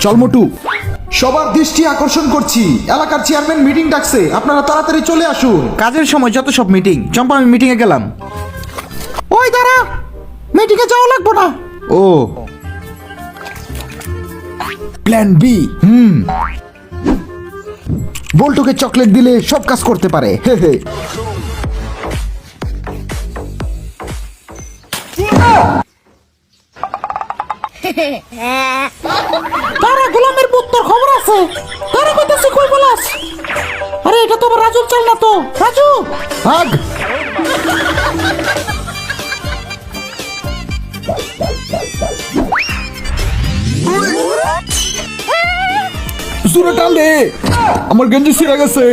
চল মোটু। সবার দৃষ্টি আকর্ষণ করছি, এলাকার চেয়ারম্যান মিটিং ডাকছে, আপনারা তাড়াতাড়ি চলে আসুন। কাজের সময় যত সব মিটিং। চম্পা, আমি মিটিং এ গেলাম। ওই দাঁড়া, মিটিং এ যাওয়া লাগবো না। ও, প্ল্যান বি। বল্টুকে চকলেট দিলে সব কাজ করতে পারে। হে হে। তারা গোলামের পুত্তর খবর আছে। তারা কইতাছে কই বলাস? আরে এটা তো আবার রাজুর চাল না তো। রাজু ভাগ। জোরে টান দে, আমার গেঞ্জি ছিঁড়ে গেছে।